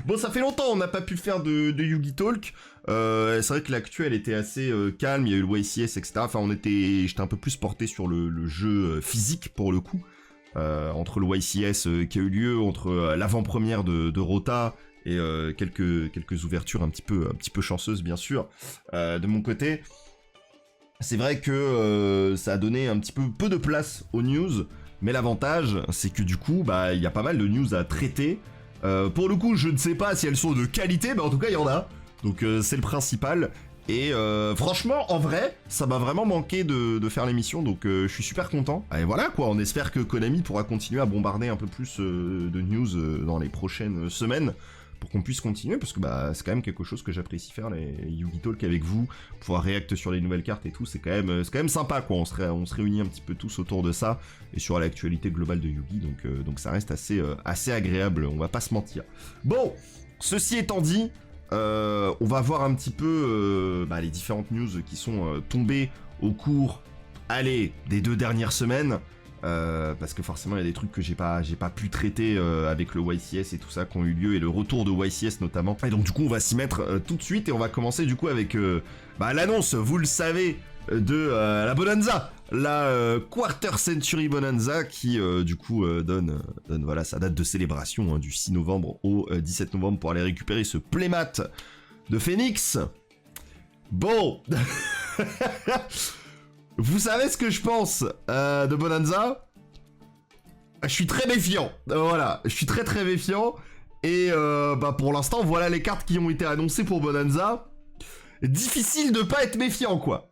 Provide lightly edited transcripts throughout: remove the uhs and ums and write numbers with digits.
Bon, ça fait longtemps, on n'a pas pu faire de Yugi Talk. C'est vrai que l'actuel était assez calme, il y a eu le YCS, etc. Enfin, j'étais un peu plus porté sur le jeu physique, pour le coup. Entre le YCS qui a eu lieu, entre l'avant-première de Rota et quelques ouvertures un petit peu chanceuses, bien sûr, de mon côté. C'est vrai que ça a donné un petit peu de place aux news, mais l'avantage, c'est que du coup, bah, il y a pas mal de news à traiter. Pour le coup, je ne sais pas si elles sont de qualité, mais en tout cas, il y en a. Donc c'est le principal. Et franchement, en vrai, ça m'a vraiment manqué de faire l'émission, donc je suis super content. Et voilà quoi, on espère que Konami pourra continuer à bombarder un peu plus de news dans les prochaines semaines, pour qu'on puisse continuer, parce que bah c'est quand même quelque chose que j'apprécie faire, les Yugi Talk avec vous, pouvoir réacter sur les nouvelles cartes et tout, c'est quand même sympa quoi, on se réunit un petit peu tous autour de ça, et sur l'actualité globale de Yugi, donc ça reste assez agréable, on va pas se mentir. Bon, ceci étant dit, on va voir un petit peu les différentes news qui sont tombées au cours, des 2 dernières semaines. Parce que forcément il y a des trucs que j'ai pas pu traiter avec le YCS et tout ça qui ont eu lieu, et le retour de YCS notamment. Et donc du coup on va s'y mettre tout de suite, et on va commencer du coup avec l'annonce, vous le savez, de la Bonanza, la Quarter Century Bonanza, qui du coup donne voilà sa date de célébration du 6 novembre au 17 novembre pour aller récupérer ce playmat de Phoenix. Bon. Vous savez ce que je pense de Bonanza? Je suis très méfiant. Voilà, je suis très méfiant. Et pour l'instant, voilà les cartes qui ont été annoncées pour Bonanza. Difficile de pas être méfiant, quoi.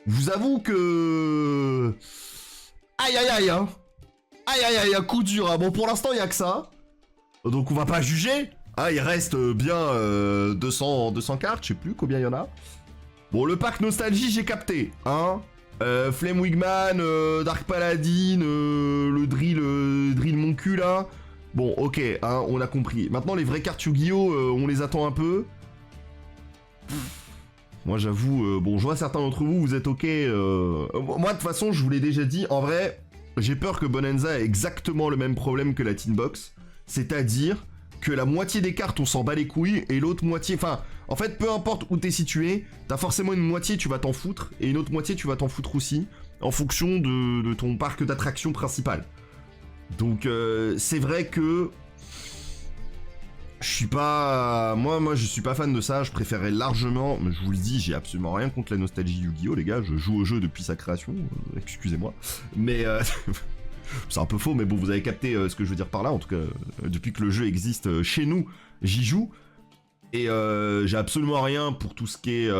Je vous avoue que... Aïe, hein. Aïe, coup dur. Hein. Bon, pour l'instant, il y a que ça. Donc on va pas juger. Ah, il reste bien 200 cartes, je sais plus combien il y en a. Bon, le pack Nostalgie, j'ai capté, hein. Flame Wigman, Dark Paladin, le drill mon cul là. Bon, ok, hein, on a compris. Maintenant, les vraies cartes Yu-Gi-Oh, on les attend un peu. Moi, j'avoue, bon, je vois certains d'entre vous, vous êtes ok. Moi, de toute façon, je vous l'ai déjà dit, en vrai, j'ai peur que Bonanza ait exactement le même problème que la Tin Box. C'est-à-dire que la moitié des cartes, on s'en bat les couilles, et l'autre moitié... Enfin, en fait, peu importe où t'es situé, t'as forcément une moitié, tu vas t'en foutre, et une autre moitié, tu vas t'en foutre aussi, en fonction de ton parc d'attractions principal. Donc, c'est vrai que... Je suis pas... Moi, je suis pas fan de ça, je préférerais largement... Mais je vous le dis, j'ai absolument rien contre la nostalgie Yu-Gi-Oh, les gars, je joue au jeu depuis sa création, excusez-moi, mais... C'est un peu faux, mais bon, vous avez capté ce que je veux dire par là. En tout cas, depuis que le jeu existe chez nous, j'y joue. Et j'ai absolument rien pour tout ce qui est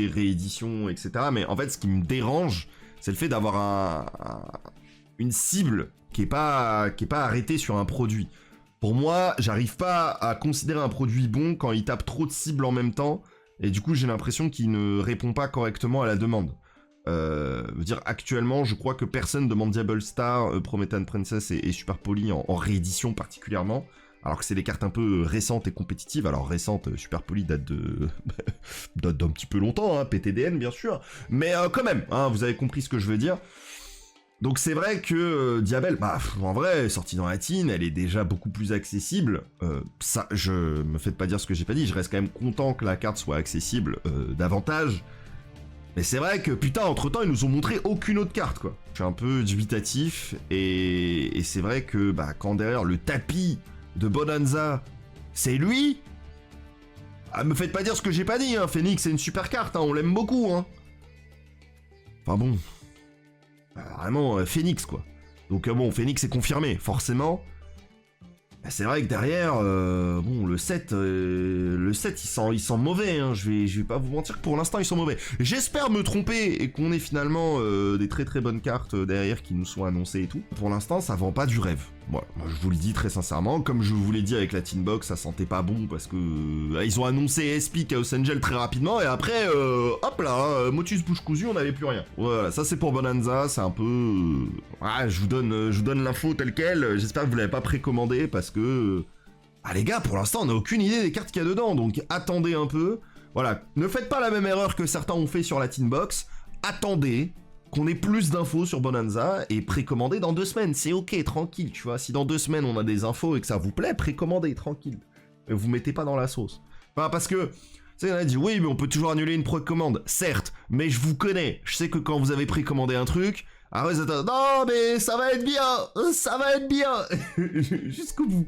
réédition, etc. Mais en fait, ce qui me dérange, c'est le fait d'avoir une cible qui est pas arrêtée sur un produit. Pour moi, j'arrive pas à considérer un produit bon quand il tape trop de cibles en même temps. Et du coup, j'ai l'impression qu'il ne répond pas correctement à la demande. Dire actuellement, je crois que personne demande Diable Star, Promethean Princess et Super Poly en réédition particulièrement, alors que c'est des cartes un peu récentes et compétitives. Alors récente, Super Poly date d'un petit peu longtemps, hein, PTDN bien sûr, mais quand même, hein, vous avez compris ce que je veux dire. Donc c'est vrai que Diabel, en vrai, sortie dans la Tin, elle est déjà beaucoup plus accessible. Ça, je me faites pas dire ce que j'ai pas dit, je reste quand même content que la carte soit accessible davantage. Mais c'est vrai que, putain, entre-temps, ils nous ont montré aucune autre carte, quoi. Je suis un peu dubitatif, et c'est vrai que, quand derrière le tapis de Bonanza, c'est lui... me faites pas dire ce que j'ai pas dit, hein. Phoenix, c'est une super carte, hein. On l'aime beaucoup, hein. Enfin bon... vraiment, Phoenix, quoi. Donc bon, Phoenix est confirmé, forcément... C'est vrai que derrière, bon, le 7, il sent mauvais, hein. Je vais pas vous mentir que pour l'instant, ils sont mauvais. J'espère me tromper et qu'on ait finalement des très bonnes cartes derrière qui nous sont annoncées et tout. Pour l'instant, ça vend pas du rêve. Voilà, moi, je vous le dis très sincèrement, comme je vous l'ai dit avec la Tin Box, ça sentait pas bon parce que ils ont annoncé SP Chaos Angel très rapidement et après, hop là, Motus bouche cousue, on n'avait plus rien. Voilà, ça c'est pour Bonanza, c'est un peu... je vous donne l'info telle quelle, j'espère que vous l'avez pas précommandé parce que... les gars, pour l'instant, on n'a aucune idée des cartes qu'il y a dedans, donc attendez un peu. Voilà, ne faites pas la même erreur que certains ont fait sur la Tin Box, attendez, qu'on ait plus d'infos sur Bonanza et précommandez dans 2 semaines. C'est ok, tranquille, tu vois. Si dans 2 semaines on a des infos et que ça vous plaît, précommandez, tranquille. Et vous mettez pas dans la sauce. Enfin, parce que, tu sais, on a dit, oui, mais on peut toujours annuler une précommande. Certes, mais je vous connais. Je sais que quand vous avez précommandé un truc, ah ouais, non, mais ça va être bien, ça va être bien, jusqu'au bout.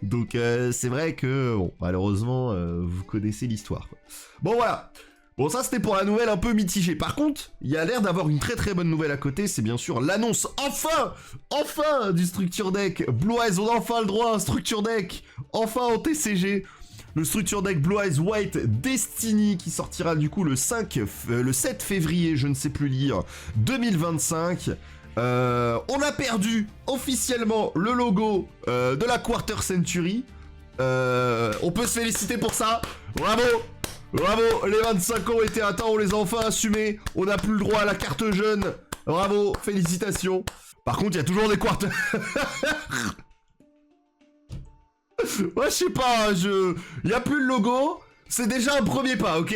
Donc, c'est vrai que, bon, malheureusement, vous connaissez l'histoire, quoi. Bon, voilà. Bon, ça c'était pour la nouvelle un peu mitigée. Par contre, il y a l'air d'avoir une très très bonne nouvelle à côté, c'est bien sûr l'annonce enfin du Structure Deck. Blue Eyes ont enfin le droit à un Structure Deck, enfin en TCG. Le Structure Deck Blue Eyes White Destiny qui sortira du coup le 7 février, je ne sais plus lire, 2025. On a perdu officiellement le logo de la Quarter Century. On peut se féliciter pour ça, bravo! Bravo, les 25 ans ont été atteints, on les a enfin assumés. On n'a plus le droit à la carte jeune. Bravo, félicitations. Par contre, il y a toujours des quarters. Ouais, je sais pas, il y a plus le logo. C'est déjà un premier pas, ok?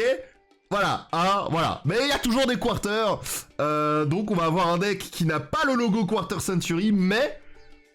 Voilà, hein, voilà. Mais il y a toujours des quarters. Donc, on va avoir un deck qui n'a pas le logo Quarter Century, mais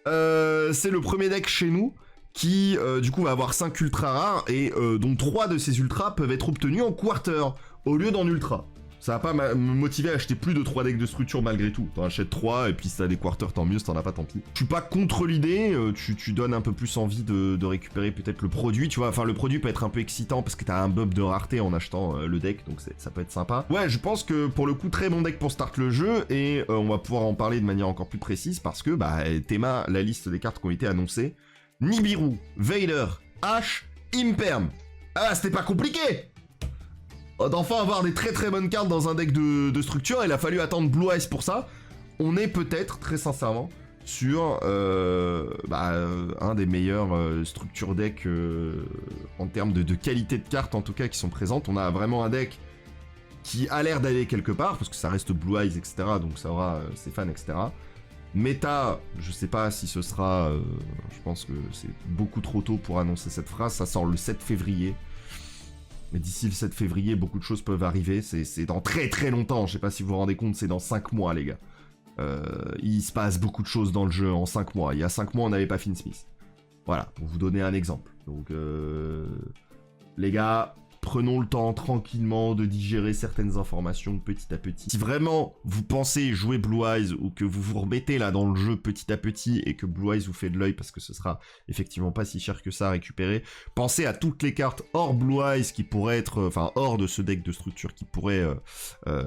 c'est le premier deck chez nous qui du coup va avoir 5 ultras rares et dont 3 de ces ultras peuvent être obtenus en quarter au lieu d'en ultra. Ça va pas me motiver à acheter plus de 3 decks de structure malgré tout. T'en achètes 3 et puis si t'as des quarters tant mieux, si t'en as pas tant pis. Je suis pas contre l'idée, tu donnes un peu plus envie de récupérer peut-être le produit, tu vois. Enfin le produit peut être un peu excitant parce que t'as un buff de rareté en achetant le deck, donc ça peut être sympa. Ouais, je pense que pour le coup très bon deck pour start le jeu et on va pouvoir en parler de manière encore plus précise parce que bah Théma, la liste des cartes qui ont été annoncées. Nibiru, Veiler, Ash, Imperm. Ah, c'était pas compliqué d'enfin avoir des très très bonnes cartes dans un deck de structure. Il a fallu attendre Blue Eyes pour ça. On est peut-être, très sincèrement, sur un des meilleurs structure decks en termes de qualité de cartes, en tout cas, qui sont présentes. On a vraiment un deck qui a l'air d'aller quelque part, parce que ça reste Blue Eyes, etc. Donc ça aura ses fans, etc. Méta, je sais pas si ce sera... je pense que c'est beaucoup trop tôt pour annoncer cette phrase. Ça sort le 7 février. Mais d'ici le 7 février, beaucoup de choses peuvent arriver. C'est dans très très longtemps. Je sais pas si vous vous rendez compte, c'est dans 5 mois, les gars. Il se passe beaucoup de choses dans le jeu en 5 mois. Il y a 5 mois, on n'avait pas Finn Smith. Voilà, pour vous donner un exemple. Donc, les gars... Prenons le temps tranquillement de digérer certaines informations petit à petit. Si vraiment vous pensez jouer Blue Eyes ou que vous vous remettez là dans le jeu petit à petit et que Blue Eyes vous fait de l'œil parce que ce sera effectivement pas si cher que ça à récupérer, pensez à toutes les cartes hors Blue Eyes qui pourraient être, enfin hors de ce deck de structure qui pourraient,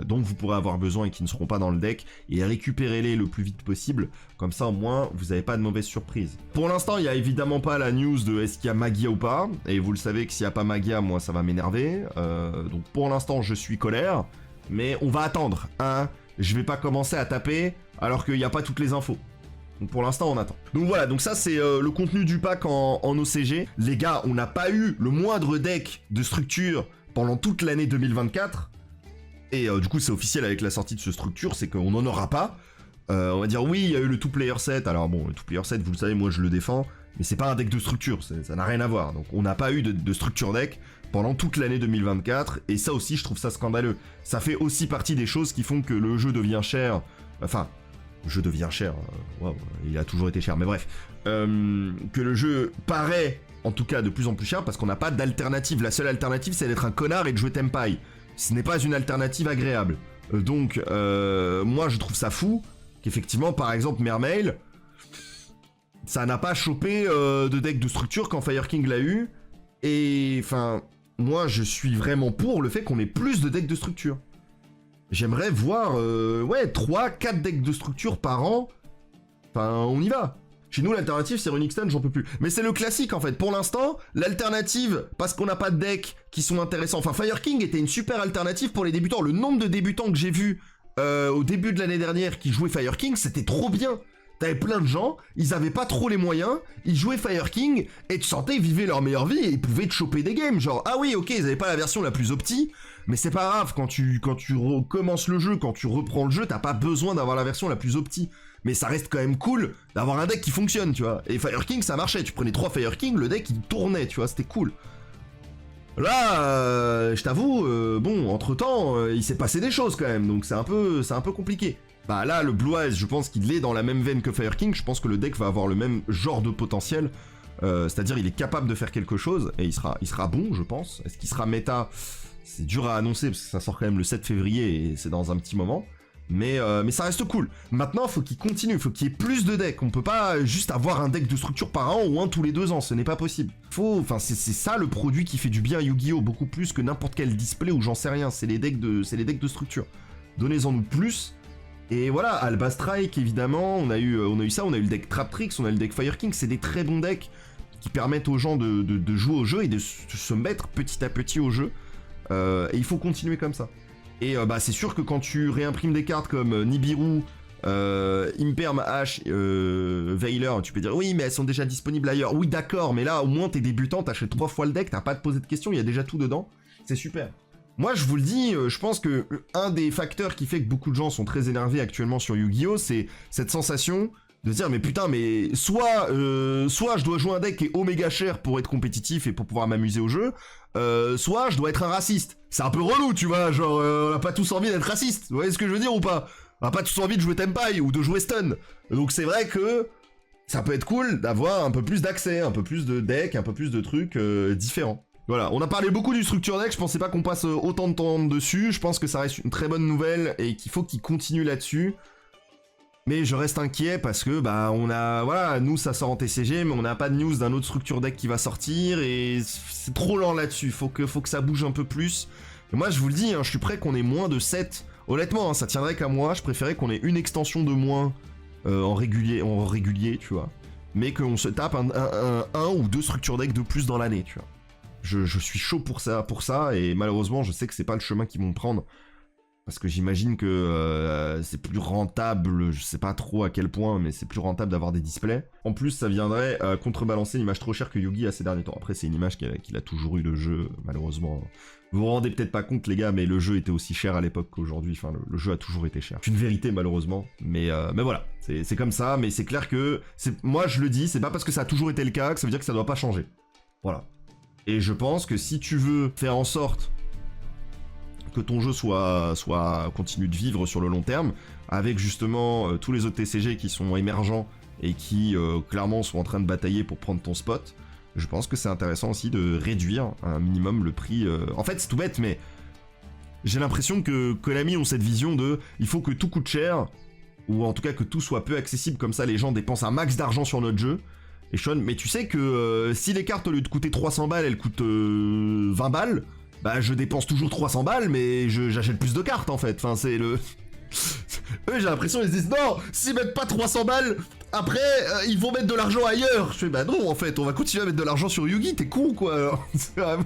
dont vous pourrez avoir besoin et qui ne seront pas dans le deck et récupérez-les le plus vite possible. Comme ça au moins vous n'avez pas de mauvaises surprises. Pour l'instant il n'y a évidemment pas la news de est-ce qu'il y a Magia ou pas. Et vous le savez que s'il n'y a pas Magia, moi ça va m'énerver. Donc pour l'instant je suis colère. Mais on va attendre, hein. Je vais pas commencer à taper alors qu'il n'y a pas toutes les infos. Donc pour l'instant on attend. Donc voilà, donc ça c'est le contenu du pack en OCG. Les gars, on n'a pas eu le moindre deck de structure pendant toute l'année 2024. Et du coup c'est officiel avec la sortie de ce structure, c'est qu'on n'en aura pas. On va dire oui, il y a eu le 2-player set. Alors bon, le 2-player set, vous le savez, moi je le défends. Mais c'est pas un deck de structure, ça n'a rien à voir. Donc on n'a pas eu de structure deck pendant toute l'année 2024. Et ça aussi, je trouve ça scandaleux. Ça fait aussi partie des choses qui font que le jeu devient cher. Enfin, le jeu devient cher. Wow, il a toujours été cher, mais bref. Que le jeu paraît, en tout cas, de plus en plus cher parce qu'on n'a pas d'alternative. La seule alternative, c'est d'être un connard et de jouer Tempai. Ce n'est pas une alternative agréable. Donc, moi, je trouve ça fou qu'effectivement, par exemple, Mermail, ça n'a pas chopé de deck de structure quand Fire King l'a eu. Et, enfin, moi, je suis vraiment pour le fait qu'on ait plus de decks de structure. J'aimerais voir, 3-4 decks de structure par an. Enfin, on y va. Chez nous, l'alternative, c'est Runic Stun, j'en peux plus. Mais c'est le classique, en fait. Pour l'instant, l'alternative, parce qu'on n'a pas de decks qui sont intéressants. Enfin, Fire King était une super alternative pour les débutants. Le nombre de débutants que j'ai vu au début de l'année dernière qui jouaient Fire King, c'était trop bien. T'avais plein de gens, ils avaient pas trop les moyens, ils jouaient Fire King, et tu sentais, ils vivaient leur meilleure vie, et ils pouvaient te choper des games, genre, ah oui, ok, ils avaient pas la version la plus opti, mais c'est pas grave, quand tu recommences le jeu, quand tu reprends le jeu, t'as pas besoin d'avoir la version la plus opti, mais ça reste quand même cool d'avoir un deck qui fonctionne, tu vois, et Fire King, ça marchait, tu prenais 3 Fire King, le deck, il tournait, tu vois, c'était cool. Là, je t'avoue, bon, entre-temps, il s'est passé des choses quand même, donc c'est un peu compliqué. Bah là, le Blue Eyes, je pense qu'il est dans la même veine que Fire King, je pense que le deck va avoir le même genre de potentiel, c'est-à-dire il est capable de faire quelque chose, et il sera bon, je pense. Est-ce qu'il sera méta? C'est dur à annoncer, parce que ça sort quand même le 7 février, et c'est dans un petit moment. Mais ça reste cool. Maintenant, faut qu'il continue, faut qu'il y ait plus de decks. On peut pas juste avoir un deck de structure par an ou un tous les 2 ans, ce n'est pas possible. Enfin, c'est ça le produit qui fait du bien à Yu-Gi-Oh! Beaucoup plus que n'importe quel display ou j'en sais rien. C'est les decks de structure. Donnez-en nous plus. Et voilà, Alba Strike, évidemment, on a eu ça, on a eu le deck Traptrix, on a eu le deck Fire King, c'est des très bons decks qui permettent aux gens de jouer au jeu et de se mettre petit à petit au jeu. Et il faut continuer comme ça. Et bah c'est sûr que quand tu réimprimes des cartes comme Nibiru, Imperm H, Veiler, tu peux dire oui mais elles sont déjà disponibles ailleurs. Oui d'accord, mais là au moins t'es débutant, t'achètes 3 fois le deck, t'as pas à te poser de questions, il y a déjà tout dedans, c'est super. Moi je vous le dis, je pense que un des facteurs qui fait que beaucoup de gens sont très énervés actuellement sur Yu-Gi-Oh! C'est cette sensation de se dire mais putain mais soit je dois jouer un deck qui est oméga cher pour être compétitif et pour pouvoir m'amuser au jeu, soit je dois être un raciste. C'est un peu relou, tu vois, genre on a pas tous envie d'être raciste, vous voyez ce que je veux dire ou pas? On a pas tous envie de jouer Tenpai ou de jouer Stun. Donc c'est vrai que ça peut être cool d'avoir un peu plus d'accès, un peu plus de decks, un peu plus de trucs différents. Voilà, on a parlé beaucoup du structure deck, je pensais pas qu'on passe autant de temps dessus, je pense que ça reste une très bonne nouvelle et qu'il faut qu'il continue là-dessus. Mais je reste inquiet parce que bah on a voilà, nous ça sort en TCG mais on n'a pas de news d'un autre structure deck qui va sortir et c'est trop lent là-dessus, faut que ça bouge un peu plus. Et moi je vous le dis, hein, je suis prêt qu'on ait moins de 7. Honnêtement, hein, ça tiendrait qu'à moi, je préférais qu'on ait une extension de moins en régulier, tu vois. Mais qu'on se tape un ou deux structure deck de plus dans l'année, tu vois. Je suis chaud pour ça et malheureusement je sais que c'est pas le chemin qu'ils vont prendre. Parce que j'imagine que c'est plus rentable, je sais pas trop à quel point, mais c'est plus rentable d'avoir des displays. En plus, ça viendrait contrebalancer l'image trop chère que Yugi a ces derniers temps. Après, c'est une image qu'il a toujours eu, le jeu, malheureusement. Vous vous rendez peut-être pas compte, les gars, mais le jeu était aussi cher à l'époque qu'aujourd'hui. Enfin, le jeu a toujours été cher. C'est une vérité, malheureusement. Mais voilà, c'est comme ça. Mais c'est clair que, moi, je le dis, c'est pas parce que ça a toujours été le cas que ça veut dire que ça doit pas changer. Voilà. Et je pense que si tu veux faire en sorte que ton jeu continue de vivre sur le long terme, avec justement tous les autres TCG qui sont émergents et qui clairement sont en train de batailler pour prendre ton spot, je pense que c'est intéressant aussi de réduire un minimum le prix. En fait, c'est tout bête, mais j'ai l'impression que Konami ont cette vision de il faut que tout coûte cher, ou en tout cas que tout soit peu accessible, comme ça les gens dépensent un max d'argent sur notre jeu. Et Sean, mais tu sais que si les cartes au lieu de coûter 300 balles, elles coûtent 20 balles, bah je dépense toujours 300 balles, mais j'achète plus de cartes en fait. Enfin, c'est le... Eux, j'ai l'impression, ils se disent non, s'ils mettent pas 300 balles, après, ils vont mettre de l'argent ailleurs. Je fais bah non, en fait, on va continuer à mettre de l'argent sur Yugi, t'es con quoi alors. Enfin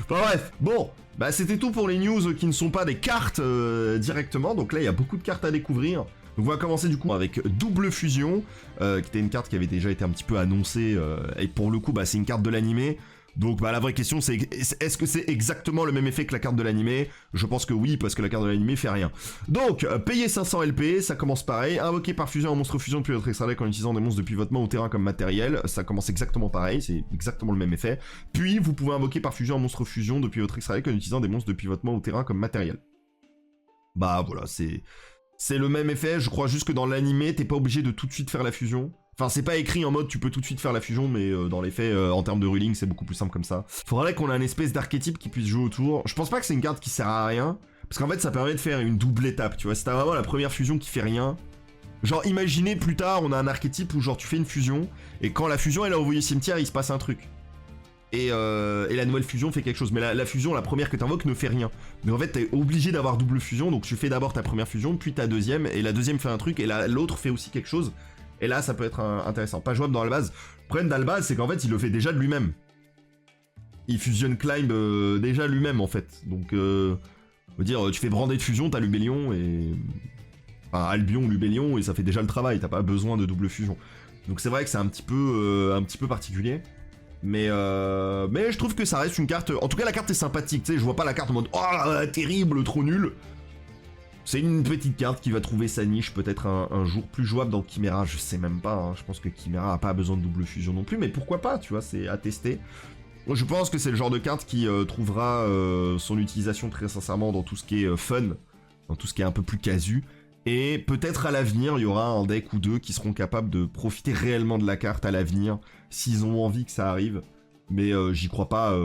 bref, bon, bah c'était tout pour les news qui ne sont pas des cartes directement. Donc là, il y a beaucoup de cartes à découvrir. Donc on va commencer du coup avec Double Fusion, qui était une carte qui avait déjà été un petit peu annoncée, et pour le coup, bah c'est une carte de l'animé. Donc bah la vraie question c'est est-ce que c'est exactement le même effet que la carte de l'animé? Je pense que oui, parce que la carte de l'animé fait rien. Donc payer 500 LP, ça commence pareil. Invoquer par fusion un monstre fusion depuis votre extra deck en utilisant des monstres de pivotement au terrain comme matériel, ça commence exactement pareil, c'est exactement le même effet. Puis vous pouvez invoquer par fusion un monstre fusion depuis votre extra deck en utilisant des monstres de pivotement au terrain comme matériel. Bah voilà, c'est le même effet, je crois juste que dans l'animé, t'es pas obligé de tout de suite faire la fusion. Enfin, c'est pas écrit en mode tu peux tout de suite faire la fusion, mais dans les faits, en termes de ruling, c'est beaucoup plus simple comme ça. Faudrait qu'on ait un espèce d'archétype qui puisse jouer autour. Je pense pas que c'est une carte qui sert à rien, parce qu'en fait, ça permet de faire une double étape, tu vois. Si t'as vraiment la première fusion qui fait rien, genre imaginez plus tard, on a un archétype où genre tu fais une fusion, et quand la fusion elle est envoyée au cimetière, il se passe un truc. Et la nouvelle fusion fait quelque chose, mais la fusion, la première que t'invoques ne fait rien. Mais en fait, t'es obligé d'avoir double fusion, donc tu fais d'abord ta première fusion, puis ta deuxième, et la deuxième fait un truc, et l'autre fait aussi quelque chose. Et là, ça peut être intéressant. Pas jouable dans la base. Le problème d'Albaz, c'est qu'en fait, il le fait déjà de lui-même. Il fusionne Climb déjà lui-même, en fait. Donc, on veut dire, tu fais brander de fusion, t'as Lubellion et... Enfin, Albion, Lubellion, et ça fait déjà le travail. T'as pas besoin de double fusion. Donc c'est vrai que c'est un petit peu particulier. Mais je trouve que ça reste une carte... En tout cas, la carte est sympathique, tu sais. Je vois pas la carte en mode « Oh, terrible, trop nul !» C'est une petite carte qui va trouver sa niche peut-être un jour plus jouable dans Chimera, je sais même pas, hein. Je pense que Chimera a pas besoin de double fusion non plus, mais pourquoi pas, tu vois, c'est à tester. Je pense que c'est le genre de carte qui trouvera son utilisation très sincèrement dans tout ce qui est fun, dans tout ce qui est un peu plus casu. Et peut-être à l'avenir, il y aura un deck ou deux qui seront capables de profiter réellement de la carte à l'avenir, s'ils ont envie que ça arrive. Mais j'y crois pas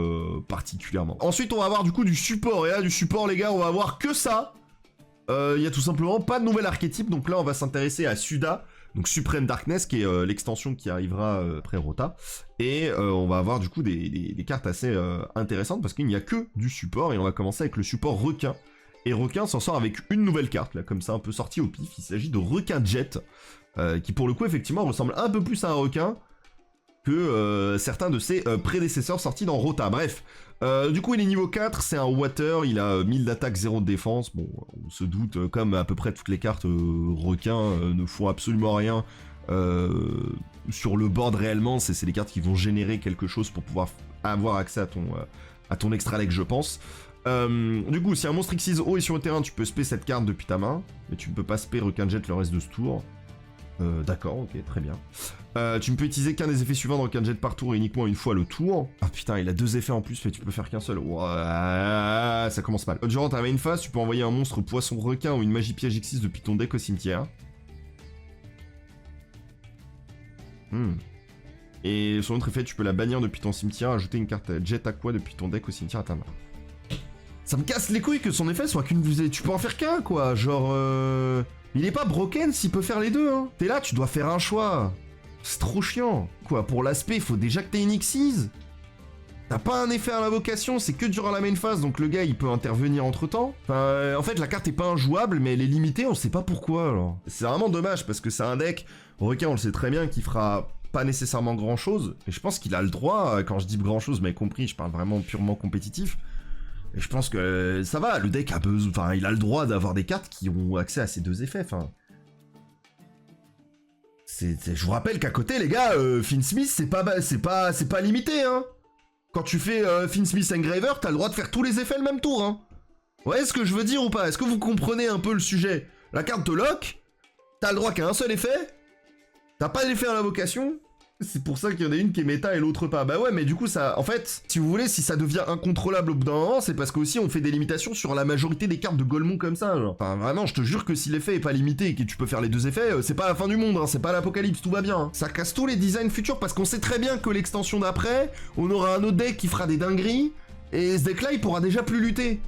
particulièrement. Ensuite, on va avoir du coup du support. Et là, du support, les gars, on va avoir que ça. Il y a tout simplement pas de nouvel archétype. Donc là, on va s'intéresser à Suda. Donc Supreme Darkness, qui est l'extension qui arrivera après Rota. Et on va avoir du coup des cartes assez intéressantes parce qu'il n'y a que du support. Et on va commencer avec le support requin. Et requin s'en sort avec une nouvelle carte, là, comme ça, un peu sortie au pif. Il s'agit de requin jet, qui pour le coup, effectivement, ressemble un peu plus à un requin que certains de ses prédécesseurs sortis dans Rota. Bref, du coup, il est niveau 4, c'est un water, il a 1000 d'attaque, 0 de défense. Bon, on se doute, comme à peu près toutes les cartes requins ne font absolument rien sur le board réellement. C'est des cartes qui vont générer quelque chose pour pouvoir avoir accès à ton extra deck, je pense. Du coup, si un monstre Xyz haut est sur le terrain, tu peux spé cette carte depuis ta main, mais tu ne peux pas spé requin jet le reste de ce tour. D'accord, ok, très bien. Tu ne peux utiliser qu'un des effets suivants dans requin jet par tour et uniquement une fois le tour. Ah putain, il a 2 effets en plus, mais tu peux faire qu'un seul. Ouah, ça commence mal. Durant ta main phase, tu peux envoyer un monstre poisson requin ou une magie piège Xyz depuis ton deck au cimetière. Et sur notre effet, tu peux la bannir depuis ton cimetière, ajouter une carte jet aqua depuis ton deck au cimetière à ta main. Ça me casse les couilles que son effet soit qu'une... Tu peux en faire qu'un, quoi. Genre, il est pas broken s'il peut faire les deux, hein. T'es là, tu dois faire un choix. C'est trop chiant. Quoi, pour l'aspect, il faut déjà que t'aies une Xyz. T'as pas un effet à l'invocation, c'est que durant la main phase, donc le gars, il peut intervenir entre-temps. Enfin, en fait, la carte est pas injouable, mais elle est limitée, on sait pas pourquoi, alors. C'est vraiment dommage, parce que c'est un deck, requin, on le sait très bien, qui fera pas nécessairement grand-chose. Et je pense qu'il a le droit, quand je dis grand-chose, mais compris, je parle vraiment purement compétitif. Et je pense que ça va, le deck a besoin, enfin, il a le droit d'avoir des cartes qui ont accès à ces 2 effets, enfin. Je vous rappelle qu'à côté, les gars, Finn Smith, c'est pas limité, hein. Quand tu fais Finn Smith Engraver, t'as le droit de faire tous les effets le même tour, hein. Ouais, ce que je veux dire ou pas? Est-ce que vous comprenez un peu le sujet? La carte te lock, t'as le droit qu'à un seul effet, t'as pas d'effet à l'invocation. C'est pour ça qu'il y en a une qui est méta et l'autre pas. Bah ouais, mais du coup, ça... En fait, si vous voulez, si ça devient incontrôlable au bout d'un moment, c'est parce qu'aussi on fait des limitations sur la majorité des cartes de Golemon comme ça, genre. Enfin, vraiment, je te jure que si l'effet est pas limité et que tu peux faire les 2 effets, c'est pas la fin du monde, hein, c'est pas l'apocalypse, tout va bien. Hein. Ça casse tous les designs futurs parce qu'on sait très bien que l'extension d'après, on aura un autre deck qui fera des dingueries, et ce deck-là, il pourra déjà plus lutter.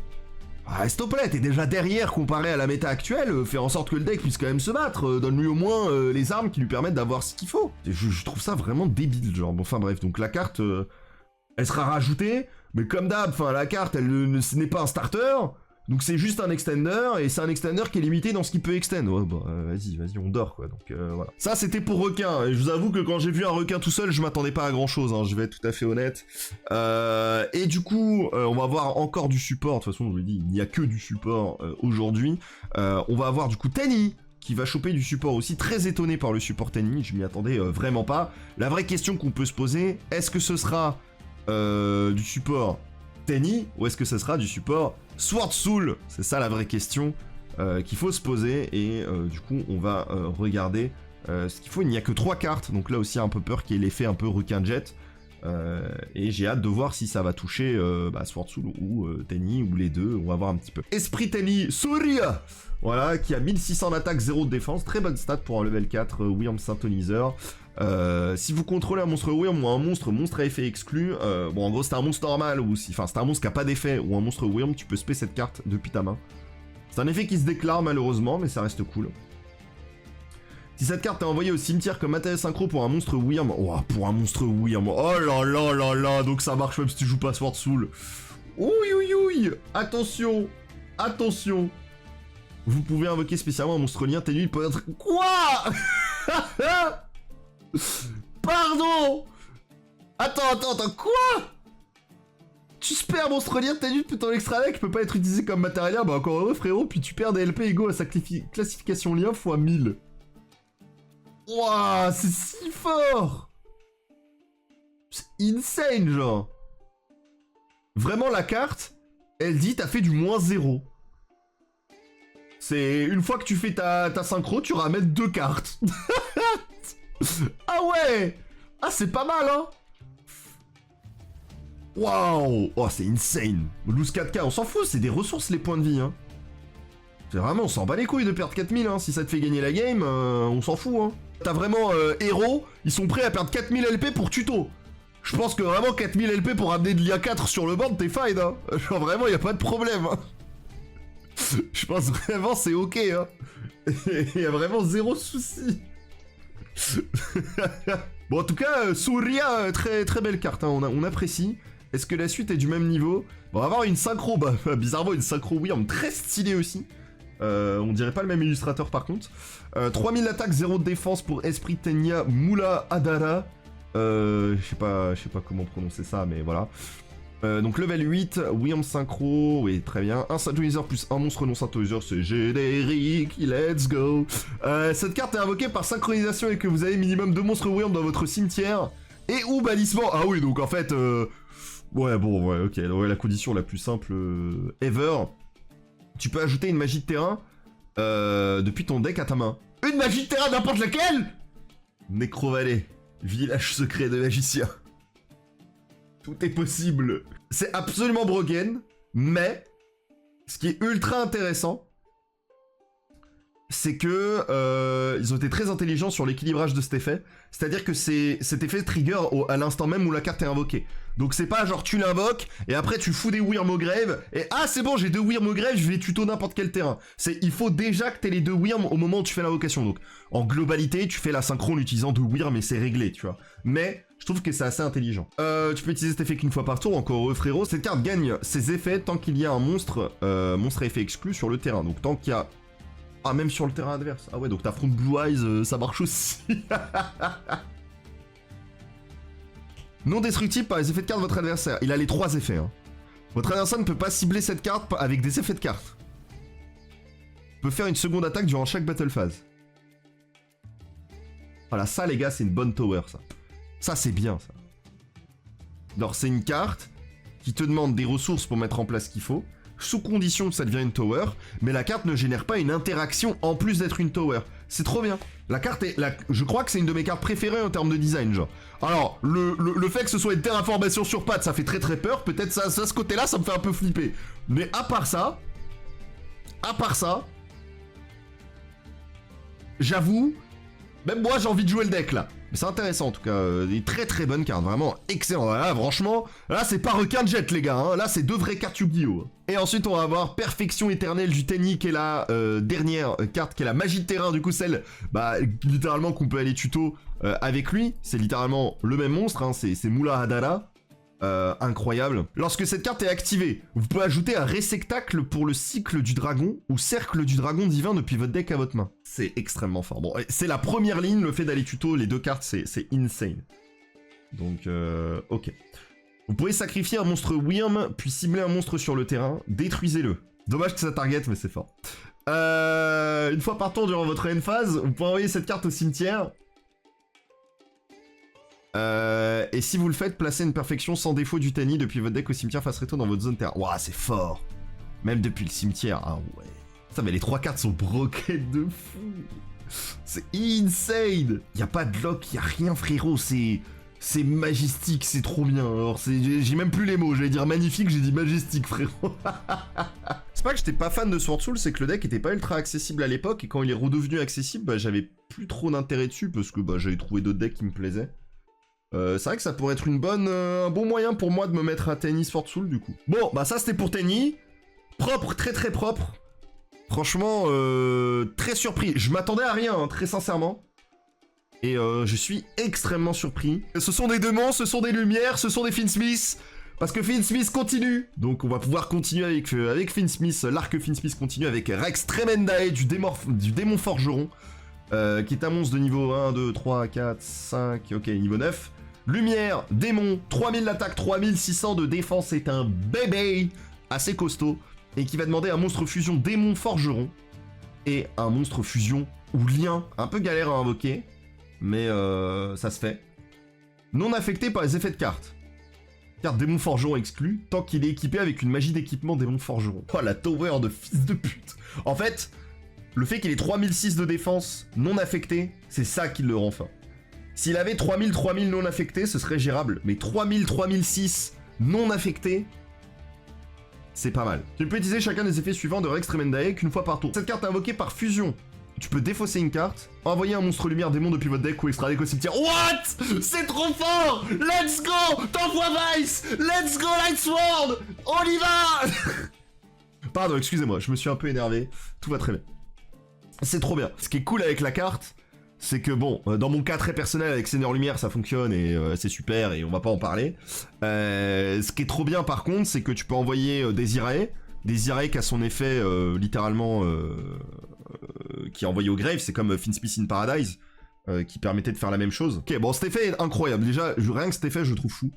Ah, s'il te plaît, t'es déjà derrière comparé à la méta actuelle, fais en sorte que le deck puisse quand même se battre, donne-lui au moins les armes qui lui permettent d'avoir ce qu'il faut. Je trouve ça vraiment débile, genre, bon, enfin bref, donc la carte, elle sera rajoutée, mais comme d'hab, enfin la carte, ce n'est pas un starter, donc c'est juste un extender, et c'est un extender qui est limité dans ce qu'il peut extend. Ouais, bah vas-y, on dort quoi, donc voilà. Ça c'était pour requin, et je vous avoue que quand j'ai vu un requin tout seul, je m'attendais pas à grand chose, hein, je vais être tout à fait honnête. Et du coup, on va avoir encore du support, de toute façon je vous l'ai dit, il n'y a que du support aujourd'hui. On va avoir du coup Tenny, qui va choper du support aussi, très étonné par le support Tenny, je m'y attendais vraiment pas. La vraie question qu'on peut se poser, est-ce que ce sera du support Tenny, ou est-ce que ce sera du support Sword Soul? C'est ça la vraie question qu'il faut se poser, et du coup on va regarder ce qu'il faut. Il n'y a que 3 cartes, donc là aussi un peu peur qu'il y ait l'effet un peu requin jet, et j'ai hâte de voir si ça va toucher Sword Soul ou Tenny, ou les deux, on va voir un petit peu. Esprit Tenny Surya, voilà, qui a 1600 d'attaque, 0 de défense, très bonne stat pour un level 4 Wyrm Synthoniseur. Si vous contrôlez un monstre Wyrm ou un monstre à effet exclu, bon en gros c'est un monstre normal, ou si, enfin c'est un monstre qui a pas d'effet, ou un monstre Wyrm, tu peux spé cette carte depuis ta main. C'est un effet qui se déclare malheureusement, mais ça reste cool. Si cette carte est envoyée au cimetière comme matériel synchro pour un monstre Wyrm, oh pour un monstre Wyrm, oh là là là là, donc ça marche même si tu joues pas Sword Soul. Ouïe, attention, attention. Vous pouvez invoquer spécialement un monstre lien ténu, il peut être... Quoi? Pardon. Attends, quoi? Tu perds monstre lien ténu depuis ton extra deck, peut pas être utilisé comme matériel, bah encore heureux frérot, puis tu perds des LP égaux à sa classification lien x 1000. Wouah, c'est si fort. C'est insane, genre. Vraiment, la carte, elle dit t'as fait du -0. C'est une fois que tu fais ta synchro, tu ramènes 2 cartes. Ah ouais. Ah, c'est pas mal, hein. Waouh! Oh, c'est insane. Lose 4K, on s'en fout, c'est des ressources les points de vie, hein. C'est vraiment, on s'en bat les couilles de perdre 4000, hein. Si ça te fait gagner la game, on s'en fout, hein. T'as vraiment héros, ils sont prêts à perdre 4000 LP pour tuto. Je pense que vraiment 4000 LP pour amener de l'IA4 sur le board, t'es fine, hein. Genre vraiment, y a pas de problème, hein. Je pense vraiment c'est ok, hein. Y a vraiment zéro souci. Bon, en tout cas, Souria, très très belle carte, hein. On apprécie. Est-ce que la suite est du même niveau? Bon, on va avoir une synchro, bah bizarrement une synchro Wyrm très stylée aussi. On dirait pas le même illustrateur par contre. 3000 attaques, 0 de défense pour Esprit Tenya Mula Adara. Je sais pas comment prononcer ça, mais voilà. Donc level 8, Wyrm synchro, oui très bien. Un synthoniseur plus un monstre non synthoniseur, c'est générique, let's go. Cette carte est invoquée par synchronisation et que vous avez minimum 2 monstres Wyrm dans votre cimetière. Et ou bannissement. Ah oui, donc en fait... Ouais, bon, ouais, ok, ouais, la condition la plus simple ever. Tu peux ajouter une magie de terrain depuis ton deck à ta main. Une magie de terrain n'importe laquelle! Nécrovalet, village secret de magicien. Tout est possible. C'est absolument broken, mais ce qui est ultra intéressant, c'est que ils ont été très intelligents sur l'équilibrage de cet effet. C'est-à-dire que cet effet trigger à l'instant même où la carte est invoquée. Donc c'est pas genre tu l'invoques et après tu fous des Wyrm au grave et ah c'est bon j'ai 2 Wyrm au grave, je vais tuto n'importe quel terrain. Il faut déjà que t'aies les 2 Wyrm au moment où tu fais l'invocation. Donc en globalité tu fais la synchro en utilisant 2 Wyrm et c'est réglé tu vois. Mais je trouve que c'est assez intelligent. Tu peux utiliser cet effet qu'une fois par tour, encore heureux frérot. Cette carte gagne ses effets tant qu'il y a un monstre à effet exclu sur le terrain. Donc tant qu'il y a... Ah même sur le terrain adverse. Ah ouais donc t'affrontes Blue Eyes, ça marche aussi. Non destructible par les effets de carte de votre adversaire. Il a les 3 effets. Hein. Votre adversaire ne peut pas cibler cette carte avec des effets de carte. Peut faire une seconde attaque durant chaque battle phase. Voilà, ça les gars, c'est une bonne tower, ça. Ça, c'est bien, ça. Alors, c'est une carte qui te demande des ressources pour mettre en place ce qu'il faut. Sous condition que ça devienne une tower, mais la carte ne génère pas une interaction en plus d'être une tower. C'est trop bien. La carte est... Je crois que c'est une de mes cartes préférées en termes de design, genre. Alors, le fait que ce soit une terraformation sur pattes, ça fait très très peur. Peut-être ça, ce côté-là, ça me fait un peu flipper. Mais à part ça... J'avoue... Même moi, j'ai envie de jouer le deck, là. Mais c'est intéressant, en tout cas. Des très très bonnes cartes. Vraiment excellent. Là, franchement, là, c'est pas requin de jet, les gars. Hein. Là, c'est 2 vraies cartes Yu-Gi-Oh! Et ensuite, on va avoir Perfection éternelle du Tenny, qui est la dernière carte, qui est la magie de terrain. Du coup, celle, bah, littéralement, qu'on peut aller tuto avec lui. C'est littéralement le même monstre. Hein. C'est Mula Hadara. Incroyable. Lorsque cette carte est activée, vous pouvez ajouter un réceptacle pour le cycle du dragon ou cercle du dragon divin depuis votre deck à votre main. C'est extrêmement fort. Bon, c'est la première ligne, le fait d'aller tuto, les 2 cartes, c'est insane. Donc, ok. Vous pouvez sacrifier un monstre Wyrm, puis cibler un monstre sur le terrain, détruisez-le. Dommage que ça target, mais c'est fort. Une fois par tour durant votre end phase, vous pouvez envoyer cette carte au cimetière. Et si vous le faites, placez une perfection sans défaut du Tenny depuis votre deck au cimetière face réto dans votre zone terrain. Ouah, c'est fort. Même depuis le cimetière. Ah ouais. Ça, mais les 3 cartes sont broquettes de fou. C'est insane. Y a pas de lock, y a rien frérot. C'est majestique, c'est trop bien. Alors j'ai même plus les mots. J'allais dire magnifique, j'ai dit majestique frérot. C'est pas que j'étais pas fan de Sword Soul, c'est que le deck était pas ultra accessible à l'époque et quand il est redevenu accessible, bah, j'avais plus trop d'intérêt dessus parce que bah, j'avais trouvé d'autres decks qui me plaisaient. C'est vrai que ça pourrait être un bon moyen pour moi de me mettre à Tenny Sword Soul du coup. Bon, bah ça c'était pour Tenny. Propre, très très propre. Franchement, très surpris. Je m'attendais à rien, hein, très sincèrement. Et je suis extrêmement surpris. Ce sont des démons, ce sont des lumières, ce sont des Finsmith. Parce que Finsmith continue. Donc on va pouvoir continuer avec Finsmith. L'arc Finsmith continue avec Rex Tremendae du démon forgeron. Qui est un monstre de niveau 1, 2, 3, 4, 5, ok, niveau 9. Lumière, démon, 3000 d'attaque, 3600 de défense, c'est un bébé assez costaud. Et qui va demander un monstre fusion démon forgeron. Et un monstre fusion ou lien, un peu galère à invoquer. Mais ça se fait. Non affecté par les effets de carte. Carte démon forgeron exclu, tant qu'il est équipé avec une magie d'équipement démon forgeron. Oh la tower de fils de pute. En fait... Le fait qu'il ait 3006 de défense non affecté, c'est ça qui le rend fort. S'il avait 3000 non affecté, ce serait gérable. Mais 3006 non affecté, c'est pas mal. Tu peux utiliser chacun des effets suivants de Rex Tremendae qu'une fois par tour. Cette carte est invoquée par fusion. Tu peux défausser une carte, envoyer un monstre lumière démon depuis votre deck ou extra deck au cimetière. What? C'est trop fort! Let's go! T'envoies Vice! Let's go Lightsword! On y va! Pardon, excusez-moi, je me suis un peu énervé. Tout va très bien. C'est trop bien. Ce qui est cool avec la carte, c'est que bon, dans mon cas très personnel avec Seigneur Lumière, ça fonctionne et c'est super et on va pas en parler. Ce qui est trop bien par contre, c'est que tu peux envoyer Desirae. Desirae qui a son effet littéralement qui est envoyé au grave, c'est comme Finsmith in Paradise qui permettait de faire la même chose. Ok, bon, cet effet est incroyable. Déjà, rien que cet effet, je le trouve fou.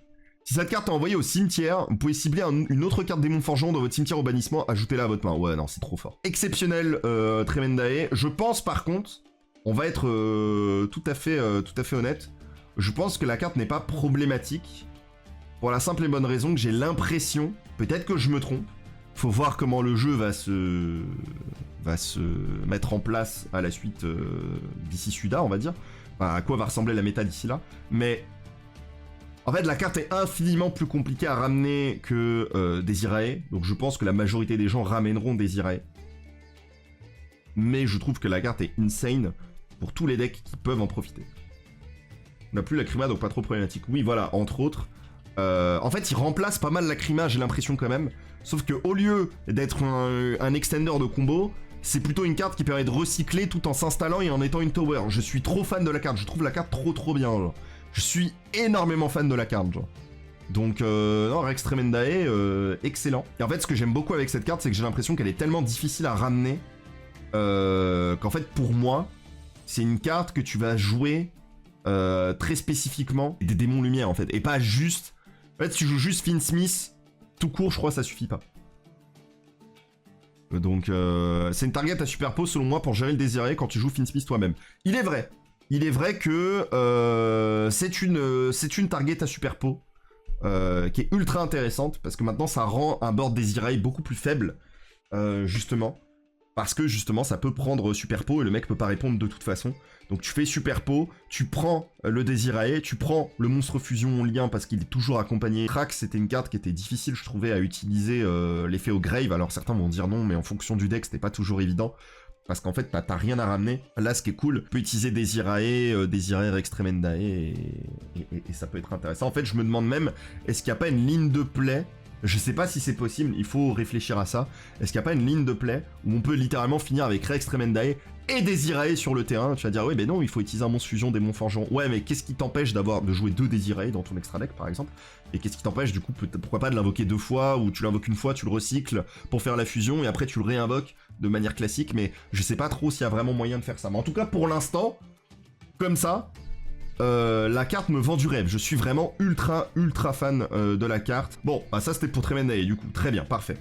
Si cette carte est envoyée au cimetière, vous pouvez cibler une autre carte démon forgeron dans votre cimetière au bannissement, ajoutez-la à votre main. Ouais, non, c'est trop fort. Exceptionnel, Tremendae. Je pense par contre, on va être tout à fait honnête, je pense que la carte n'est pas problématique, pour la simple et bonne raison que j'ai l'impression, peut-être que je me trompe, faut voir comment le jeu va se mettre en place à la suite d'ici Suda, on va dire, enfin, à quoi va ressembler la méta d'ici là, mais en fait la carte est infiniment plus compliquée à ramener que Desirae, donc je pense que la majorité des gens ramèneront Desirae, mais je trouve que la carte est insane pour tous les decks qui peuvent en profiter. On n'a plus la Crima, donc pas trop problématique. Oui, voilà, entre autres. En fait, il remplace pas mal la Crima, j'ai l'impression quand même. Sauf que au lieu d'être un extender de combo, c'est plutôt une carte qui permet de recycler tout en s'installant et en étant une tower. Je suis trop fan de la carte, je trouve la carte trop bien, genre. Je suis énormément fan de la carte, genre. Donc, non, Rex Tremendae, excellent. Et en fait, ce que j'aime beaucoup avec cette carte, c'est que j'ai l'impression qu'elle est tellement difficile à ramener qu'en fait, pour moi, c'est une carte que tu vas jouer très spécifiquement des démons lumière, en fait. Et pas juste... En fait, si tu joues juste Finsmith, tout court, je crois, ça suffit pas. Donc, c'est une target à superpose, selon moi, pour gérer le désiré quand tu joues Finsmith toi-même. Il est vrai que c'est une target à superpose qui est ultra intéressante, parce que maintenant, ça rend un board désiré beaucoup plus faible, justement. Parce que justement ça peut prendre Superpo et le mec peut pas répondre de toute façon. Donc tu fais Superpo, tu prends le Desirae, tu prends le monstre fusion en lien parce qu'il est toujours accompagné. Trax, c'était une carte qui était difficile je trouvais à utiliser l'effet au grave. Alors certains vont dire non, mais en fonction du deck c'était pas toujours évident. Parce qu'en fait t'as rien à ramener. Là ce qui est cool, tu peux utiliser Desirae, Desirae Rex Tremendae et ça peut être intéressant. En fait je me demande même, est-ce qu'il n'y a pas une ligne de play? Je sais pas si c'est possible, il faut réfléchir à ça. Est-ce qu'il n'y a pas une ligne de play où on peut littéralement finir avec Rex Tremendae et Desirae sur le terrain? Tu vas dire, oui, mais non, il faut utiliser un monstre fusion démon forgeron. Ouais, mais qu'est-ce qui t'empêche de jouer 2 Desirae dans ton extra deck, par exemple? Et qu'est-ce qui t'empêche, du coup, pourquoi pas de l'invoquer 2 fois, ou tu l'invoques une fois, tu le recycles pour faire la fusion, et après tu le réinvoques de manière classique, mais je sais pas trop s'il y a vraiment moyen de faire ça. Mais en tout cas, pour l'instant, comme ça... la carte me vend du rêve, je suis vraiment ultra fan de la carte. Bon, bah ça c'était pour Tremendae du coup, très bien, parfait.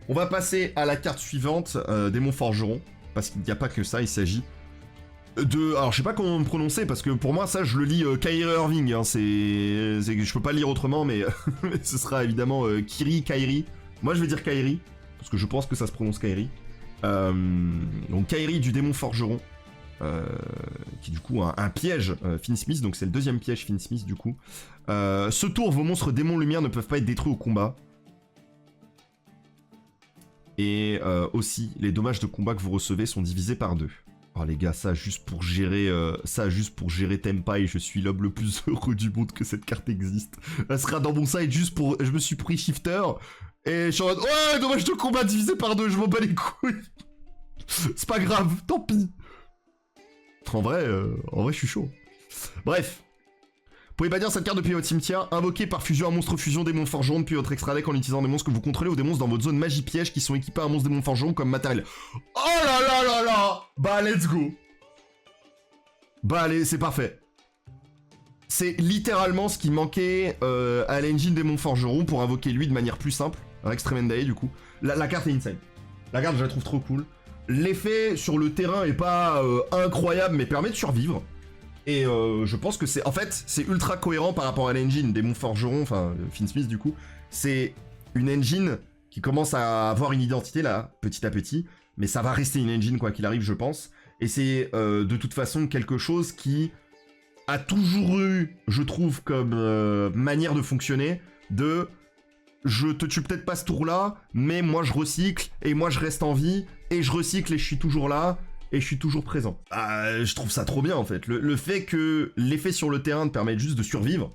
On va passer à la carte suivante, Démon Forgeron, parce qu'il n'y a pas que ça, il s'agit de... Alors je sais pas comment me prononcer, parce que pour moi ça je le lis Kyrie Irving, hein, je peux pas le lire autrement, mais ce sera évidemment Kyrie. Moi je vais dire Kyrie, parce que je pense que ça se prononce Kyrie. Donc Kyrie du Démon Forgeron. Qui est du coup un piège Finsmith, donc c'est le deuxième piège Finsmith du coup. Ce tour, vos monstres démons lumière ne peuvent pas être détruits au combat. Et aussi, les dommages de combat que vous recevez sont divisés par 2. Oh les gars, ça juste pour gérer Tenpai, je suis l'homme le plus heureux du monde que cette carte existe. Elle sera dans mon side juste pour... Je me suis pris Shifter, et je suis en mode... Ouais, dommages de combat divisés par 2, je m'en bats les couilles. C'est pas grave, tant pis. En vrai, je suis chaud. Bref. Vous pouvez bannir cette carte depuis votre cimetière, invoquer par fusion un monstre fusion démon forgeron depuis votre extra deck en utilisant des monstres que vous contrôlez ou des monstres dans votre zone magie piège qui sont équipés à un monstre démon forgeron comme matériel. Oh là là là là! Bah let's go! Bah allez, c'est parfait. C'est littéralement ce qui manquait à l'engine démon forgeron pour invoquer lui de manière plus simple. Rex Tremendae du coup. La carte est insane. La carte je la trouve trop cool. L'effet sur le terrain est pas incroyable, mais permet de survivre. Et je pense que c'est... En fait, c'est ultra cohérent par rapport à l'engine des Démon Forgeron, enfin, Finsmith du coup. C'est une engine qui commence à avoir une identité, là, petit à petit. Mais ça va rester une engine, quoi qu'il arrive, je pense. Et c'est, de toute façon, quelque chose qui a toujours eu, je trouve, comme manière de fonctionner, de je te tue peut-être pas ce tour-là, mais moi je recycle, et moi je reste en vie, et je recycle et je suis toujours là, et je suis toujours présent. Je trouve ça trop bien en fait. Le fait que l'effet sur le terrain te permette juste de survivre,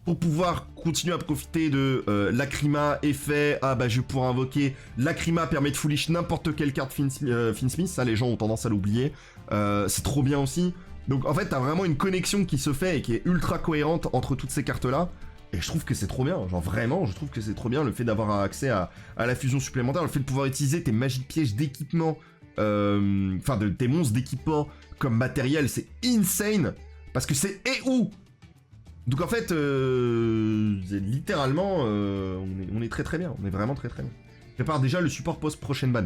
pour pouvoir continuer à profiter de Lacrima, effet, je vais pouvoir invoquer, Lacrima permet de foolish n'importe quelle carte Finsmith, ça les gens ont tendance à l'oublier, c'est trop bien aussi. Donc en fait t'as vraiment une connexion qui se fait et qui est ultra cohérente entre toutes ces cartes là, et je trouve que c'est trop bien, genre vraiment je trouve que c'est trop bien le fait d'avoir accès à la fusion supplémentaire, le fait de pouvoir utiliser tes magies de pièges d'équipement, de tes monstres d'équipement comme matériel, c'est insane, parce que c'est et où. Donc en fait, littéralement, on est très très bien, on est vraiment très très bien. Je prépare déjà le support post-prochaine ban.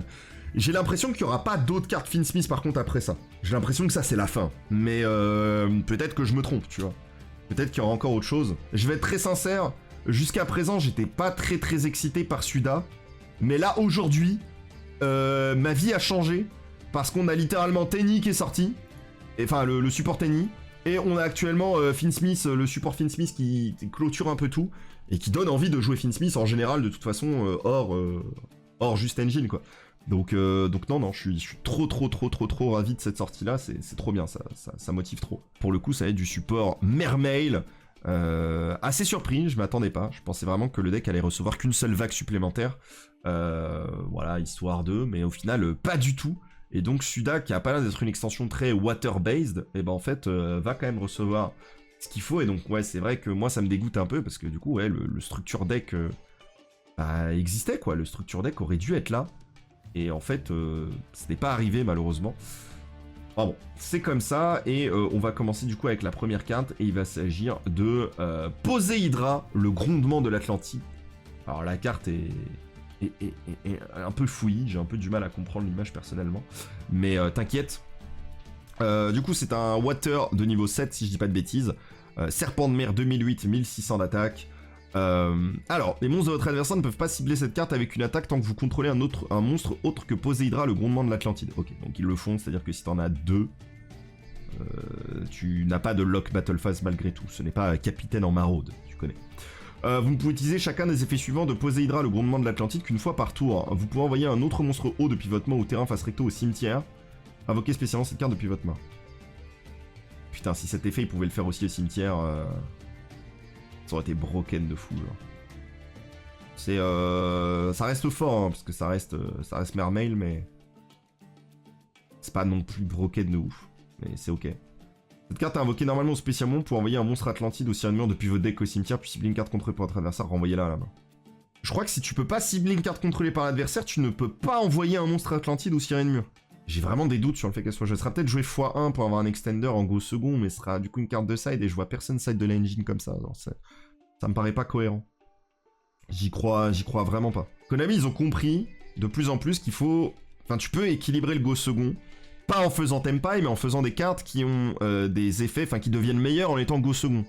J'ai l'impression qu'il n'y aura pas d'autres cartes Finsmith par contre après ça. J'ai l'impression que ça c'est la fin, mais peut-être que je me trompe, tu vois. Peut-être qu'il y aura encore autre chose. Je vais être très sincère, jusqu'à présent j'étais pas très très excité par Suda, mais là aujourd'hui, ma vie a changé, parce qu'on a littéralement Tenny qui est sorti, enfin le support Tenny, et on a actuellement Finsmith, le support Finsmith qui clôture un peu tout, et qui donne envie de jouer Finsmith en général de toute façon, hors juste engine quoi. Donc non, je suis trop ravi de cette sortie là, c'est trop bien, ça motive trop. Pour le coup ça va être du support Mermail, assez surpris, je m'attendais pas, je pensais vraiment que le deck allait recevoir qu'une seule vague supplémentaire, voilà, histoire de, mais au final pas du tout. Et donc Suda, qui a pas l'air d'être une extension très water-based, et ben en fait va quand même recevoir ce qu'il faut. Et donc ouais, c'est vrai que moi ça me dégoûte un peu, parce que du coup ouais, le structure deck existait quoi, le structure deck aurait dû être là. Et en fait, ce n'est pas arrivé malheureusement. Ah bon, c'est comme ça, et on va commencer du coup avec la première carte, et il va s'agir de Poséidra, le grondement de l'Atlantide. Alors la carte est un peu fouillis, j'ai un peu du mal à comprendre l'image personnellement, mais t'inquiète. Du coup c'est un water de niveau 7 si je dis pas de bêtises, serpent de mer 2008, 1600 d'attaque. Alors, les monstres de votre adversaire ne peuvent pas cibler cette carte avec une attaque tant que vous contrôlez un monstre autre que Poséidra, le grondement de l'Atlantide. Ok, donc ils le font, c'est-à-dire que si t'en as deux, tu n'as pas de lock battle phase malgré tout, ce n'est pas capitaine en maraude, tu connais. Vous ne pouvez utiliser chacun des effets suivants de Poséidra, le grondement de l'Atlantide, qu'une fois par tour. Vous pouvez envoyer un autre monstre haut depuis votre main au terrain face recto au cimetière. Invoquez spécialement cette carte depuis votre main. Putain, si cet effet, il pouvait le faire aussi au cimetière, ça aurait été broken de fou, genre. C'est ça reste fort, hein, parce que ça reste Mermail, mais c'est pas non plus broken de ouf. Mais c'est ok. Cette carte est invoquée normalement ou spécialement pour envoyer un monstre Atlantide aussi un mur depuis votre deck au cimetière, puis cibler une carte contrôlée par votre adversaire, renvoyez-la à la main. Je crois que si tu peux pas cibler une carte contrôlée par l'adversaire, tu ne peux pas envoyer un monstre Atlantide ou cirer une mur. J'ai vraiment des doutes sur le fait qu'elle soit jouée. Ce sera peut-être joué x1 pour avoir un extender en go second, mais ce sera du coup une carte de side et je vois personne side de l'engine comme ça. Alors ça me paraît pas cohérent. J'y crois vraiment pas. Konami, ils ont compris de plus en plus qu'il faut... Enfin, tu peux équilibrer le go second. Pas en faisant Tempai, mais en faisant des cartes qui ont des effets, enfin qui deviennent meilleurs en étant go second.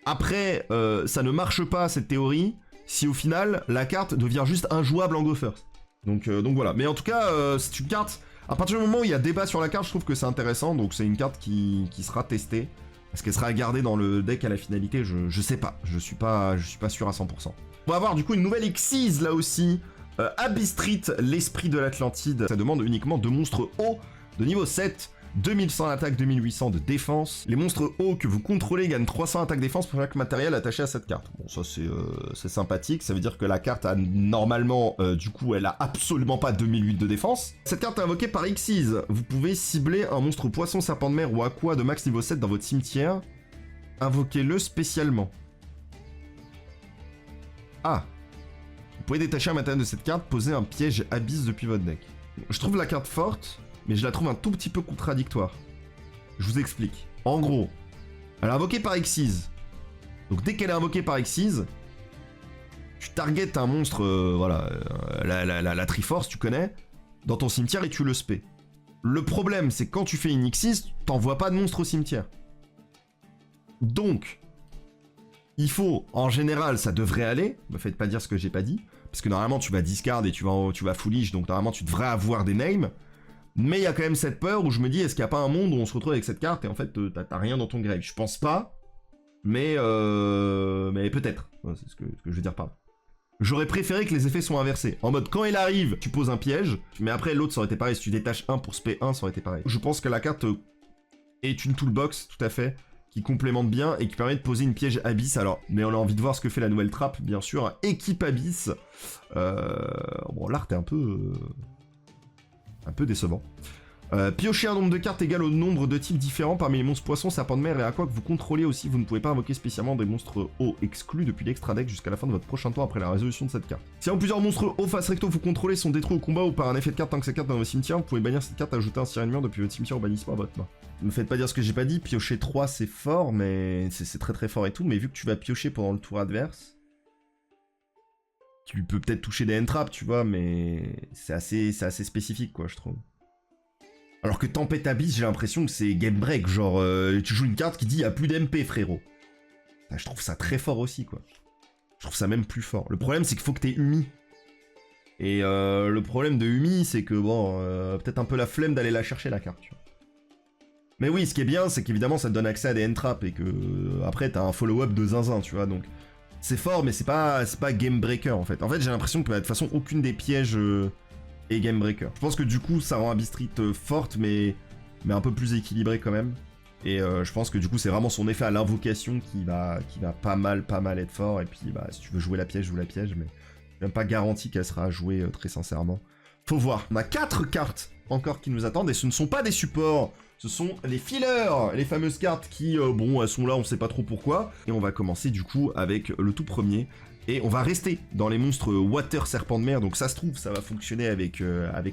Après, ça ne marche pas cette théorie si au final la carte devient juste injouable en go first. Donc voilà. Mais en tout cas, c'est une carte. À partir du moment où il y a débat sur la carte, je trouve que c'est intéressant. Donc c'est une carte qui sera testée. Est-ce qu'elle sera gardée dans le deck à la finalité? Je sais pas. Je suis pas sûr à 100%. On va avoir du coup une nouvelle Xyz là aussi. Abyss Street, l'esprit de l'Atlantide. Ça demande uniquement 2 monstres hauts de niveau 7, 2100 d'attaque, 2800 de défense. Les monstres hauts que vous contrôlez gagnent 300 attaque défense pour chaque matériel attaché à cette carte. Bon, ça c'est sympathique, ça veut dire que la carte a normalement, du coup, elle a absolument pas 2008 de défense. Cette carte est invoquée par Xyz. Vous pouvez cibler un monstre poisson, serpent de mer ou aqua de max niveau 7 dans votre cimetière. Invoquez-le spécialement. Ah. Vous pouvez détacher un matériel de cette carte, poser un piège abyss depuis votre deck. Je trouve la carte forte, mais je la trouve un tout petit peu contradictoire. Je vous explique. En gros, elle est invoquée par Xyz. Donc dès qu'elle est invoquée par Xyz, tu targetes un monstre, voilà, la Triforce, tu connais, dans ton cimetière et tu le spé. Le problème, c'est que quand tu fais une Xyz, t'envoies pas de monstre au cimetière. Donc, il faut, en général, ça devrait aller, me faites pas dire ce que j'ai pas dit, parce que normalement tu vas discard et tu vas foolish, donc normalement tu devrais avoir des names, mais il y a quand même cette peur où je me dis, est-ce qu'il n'y a pas un monde où on se retrouve avec cette carte et en fait t'as rien dans ton grave? Je pense pas, mais peut-être, c'est ce que je veux dire par là. J'aurais préféré que les effets soient inversés. En mode, quand il arrive, tu poses un piège, mais après, l'autre, ça aurait été pareil. Si tu détaches un pour spé 1, ça aurait été pareil. Je pense que la carte est une toolbox, tout à fait, qui complémente bien et qui permet de poser une piège Abyss. Alors, mais on a envie de voir ce que fait la nouvelle trappe, bien sûr. Équipe Abyss. Bon, l'art est un peu décevant. Piochez un nombre de cartes égal au nombre de types différents parmi les monstres poissons, serpents de mer et aqua que vous contrôlez aussi. Vous ne pouvez pas invoquer spécialement des monstres eau exclus depuis l'extra deck jusqu'à la fin de votre prochain tour après la résolution de cette carte. Si plusieurs monstres eau face recto vous contrôlez sont détruits au combat ou par un effet de carte tant que cette carte est dans votre cimetière, vous pouvez bannir cette carte et ajouter un sirène depuis votre cimetière au bannissement à votre main. Ne me faites pas dire ce que j'ai pas dit, piocher 3 c'est fort, mais c'est très très fort et tout, mais vu que tu vas piocher pendant le tour adverse, tu peux peut-être toucher des end-traps, tu vois, mais c'est assez spécifique quoi, je trouve. Alors que Tempête Abyss, j'ai l'impression que c'est game break, genre tu joues une carte qui dit y'a plus d'MP frérot. Je trouve ça très fort aussi quoi. Je trouve ça même plus fort. Le problème c'est qu'il faut que t'aies Umi. Et le problème de Umi c'est que bon, peut-être un peu la flemme d'aller la chercher la carte, tu vois. Mais oui, ce qui est bien c'est qu'évidemment ça te donne accès à des end-traps et que après t'as un follow-up de zinzin, tu vois, donc c'est fort mais c'est pas game breaker en fait. En fait j'ai l'impression que de toute façon aucune des pièges... et Game Breaker. Je pense que du coup ça rend Abyss Street forte mais un peu plus équilibrée quand même. Et je pense que du coup c'est vraiment son effet à l'invocation qui va pas mal être fort. Et puis bah si tu veux jouer la piège, joue la piège, mais même pas garanti qu'elle sera jouée très sincèrement. Faut voir. On a 4 cartes encore qui nous attendent et ce ne sont pas des supports. Ce sont les fillers, les fameuses cartes qui, bon, elles sont là, on sait pas trop pourquoi. Et on va commencer du coup avec le tout premier. Et on va rester dans les monstres Water Serpent de mer, donc ça se trouve, ça va fonctionner avec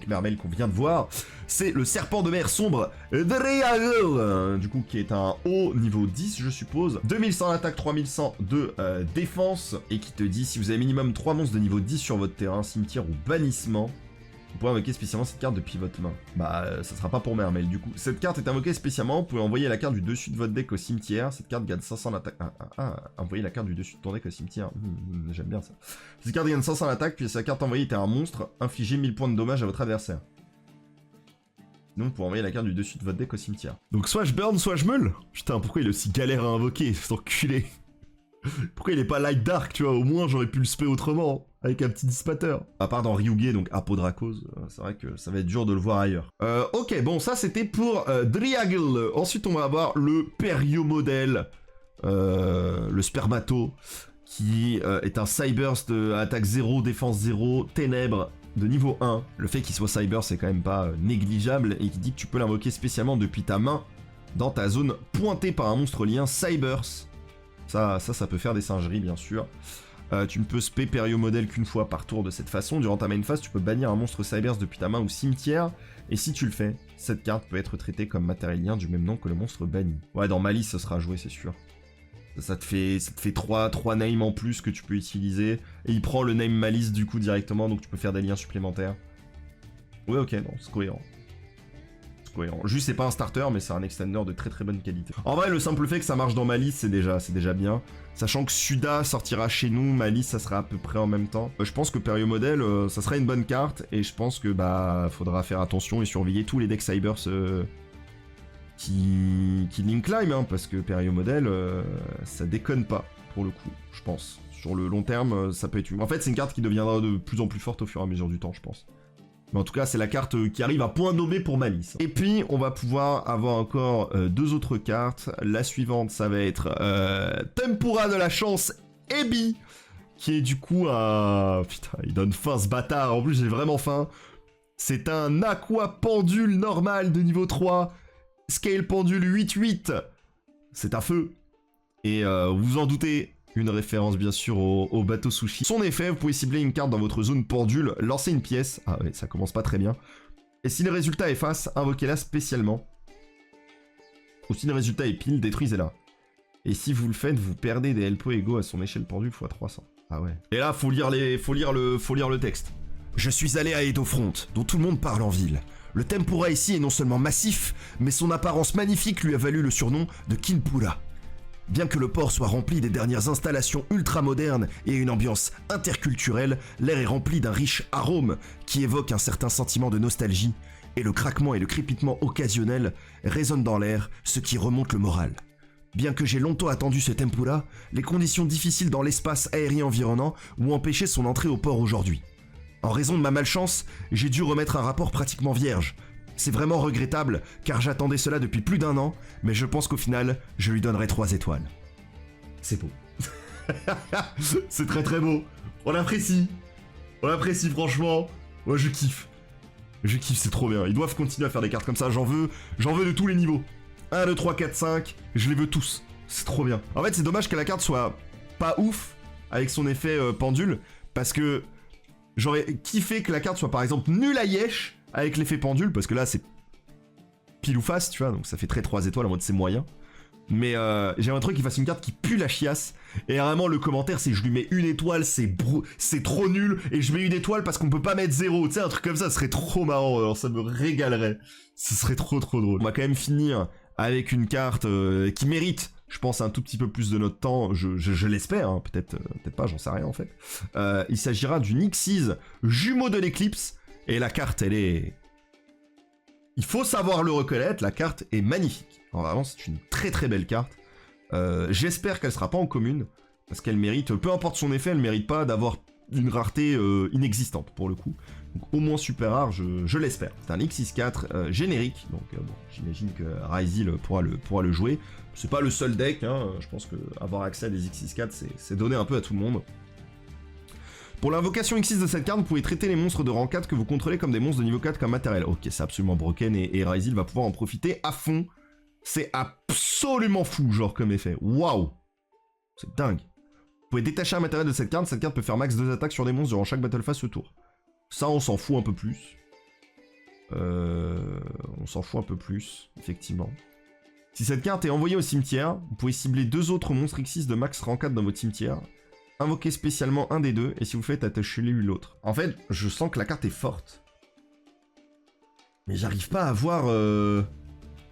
Mermel qu'on vient de voir. C'est le Serpent de mer sombre Driagul, du coup qui est un haut niveau 10 je suppose. 2100 d'attaque, 3100 de défense, et qui te dit si vous avez minimum 3 monstres de niveau 10 sur votre terrain, cimetière ou bannissement, vous pouvez invoquer spécialement cette carte depuis votre main. Bah, ça sera pas pour Mermel du coup. Cette carte est invoquée spécialement, vous pouvez envoyer la carte du dessus de votre deck au cimetière. Cette carte gagne 500 d'attaque. Envoyer la carte du dessus de ton deck au cimetière. J'aime bien ça. Cette carte gagne 500 d'attaque, puis si la carte envoyée était un monstre, infligez 1000 points de dommage à votre adversaire. Sinon, vous pouvez envoyer la carte du dessus de votre deck au cimetière. Donc soit je burn, soit je meule. Putain, pourquoi il est aussi galère à invoquer, cet enculé? Pourquoi il est pas light dark, tu vois? Au moins j'aurais pu le spé autrement, avec un petit dissipateur. À part dans Ryuge, donc Apodrakos, c'est vrai que ça va être dur de le voir ailleurs. Ok, bon, ça c'était pour Driagul. Ensuite on va avoir le Periomodel, le Spermato, qui est un Cyburst attaque 0, défense 0, ténèbres de niveau 1. Le fait qu'il soit Cyburst c'est quand même pas négligeable, et qui dit que tu peux l'invoquer spécialement depuis ta main, dans ta zone pointée par un monstre lien Cyburst. Ça peut faire des singeries, bien sûr. Tu ne peux spé Periomodel qu'une fois par tour de cette façon. Durant ta main phase, tu peux bannir un monstre Cyberse depuis ta main ou cimetière. Et si tu le fais, cette carte peut être traitée comme matériel du même nom que le monstre banni. Ouais, dans Malice, ça sera joué, c'est sûr. Ça te fait 3 names en plus que tu peux utiliser. Et il prend le name Malice du coup directement, donc tu peux faire des liens supplémentaires. Ouais, ok, non, c'est cohérent. Cohérent. Juste c'est pas un starter mais c'est un extender de très très bonne qualité. En vrai le simple fait que ça marche dans Malice c'est déjà bien. Sachant que Suda sortira chez nous, Malice ça sera à peu près en même temps. Je pense que Periomodel ça sera une bonne carte et je pense que bah faudra faire attention et surveiller tous les decks Cybers qui link climb hein, parce que Periomodel ça déconne pas pour le coup je pense. Sur le long terme ça peut être... En fait c'est une carte qui deviendra de plus en plus forte au fur et à mesure du temps je pense. Mais en tout cas, c'est la carte qui arrive à point nommé pour Malice. Et puis, on va pouvoir avoir encore 2 autres cartes. La suivante, ça va être Tempura de la chance Ebi, qui est du coup un... Putain, il donne faim ce bâtard. En plus, j'ai vraiment faim. C'est un Aqua Pendule normal de niveau 3. Scale Pendule 8-8. C'est un feu. Et vous en doutez... Une référence bien sûr au bateau sushi. Son effet, vous pouvez cibler une carte dans votre zone pendule, lancer une pièce. Ah ouais, ça commence pas très bien. Et si le résultat est face, invoquez-la spécialement. Ou si le résultat est pile, détruisez-la. Et si vous le faites, vous perdez des helpo égaux à son échelle pendule x 300. Ah ouais. Et là, faut lire le texte. Je suis allé à Edofront, dont tout le monde parle en ville. Le tempura ici est non seulement massif, mais son apparence magnifique lui a valu le surnom de Kinpura. Bien que le port soit rempli des dernières installations ultra-modernes et une ambiance interculturelle, l'air est rempli d'un riche arôme qui évoque un certain sentiment de nostalgie, et le craquement et le crépitement occasionnel résonnent dans l'air, ce qui remonte le moral. Bien que j'ai longtemps attendu ce tempura, les conditions difficiles dans l'espace aérien environnant ont empêché son entrée au port aujourd'hui. En raison de ma malchance, j'ai dû remettre un rapport pratiquement vierge. C'est vraiment regrettable, car j'attendais cela depuis plus d'1 an, mais je pense qu'au final, je lui donnerai 3 étoiles. C'est beau. C'est très très beau. On apprécie franchement. Moi je kiffe. Je kiffe, c'est trop bien. Ils doivent continuer à faire des cartes comme ça, j'en veux de tous les niveaux. 1, 2, 3, 4, 5, je les veux tous. C'est trop bien. En fait, c'est dommage que la carte soit pas ouf avec son effet pendule, parce que j'aurais kiffé que la carte soit par exemple nulle à Yesh avec l'effet pendule, parce que là c'est pile ou face, tu vois, donc ça fait très 3 étoiles en mode c'est moyen. Mais j'aimerais trop qu'il fasse une carte qui pue la chiasse. Et vraiment le commentaire c'est je lui mets 1 étoile, c'est trop nul. Et je mets 1 étoile parce qu'on peut pas mettre 0. Tu sais, un truc comme ça serait trop marrant. Alors ça me régalerait. Ce serait trop drôle. On va quand même finir avec une carte qui mérite, je pense, un tout petit peu plus de notre temps. Je l'espère, hein. Peut-être pas, j'en sais rien en fait. Il s'agira du Xyz jumeau de l'éclipse. Et la carte elle est... Il faut savoir le reconnaître, la carte est magnifique. Alors, vraiment, c'est une très très belle carte. J'espère qu'elle sera pas en commune, parce qu'elle mérite, peu importe son effet, elle mérite pas d'avoir une rareté inexistante pour le coup. Donc au moins super rare, je l'espère. C'est un X64 générique, donc bon, j'imagine que Ryzil pourra le jouer. C'est pas le seul deck, hein, je pense que avoir accès à des X64, c'est donné un peu à tout le monde. Pour l'invocation X6 de cette carte, vous pouvez traiter les monstres de rang 4 que vous contrôlez comme des monstres de niveau 4 comme matériel. Ok, c'est absolument broken et Ryzil va pouvoir en profiter à fond. C'est absolument fou, genre, comme effet. Waouh! C'est dingue. Vous pouvez détacher un matériel de cette carte peut faire max 2 attaques sur des monstres durant chaque battle phase ce tour. Ça, on s'en fout un peu plus. On s'en fout un peu plus, effectivement. Si cette carte est envoyée au cimetière, vous pouvez cibler 2 autres monstres X6 de max rang 4 dans votre cimetière. Invoquez spécialement un des deux, et si vous faites, attachez-lui l'autre. En fait, je sens que la carte est forte. Mais j'arrive pas à voir...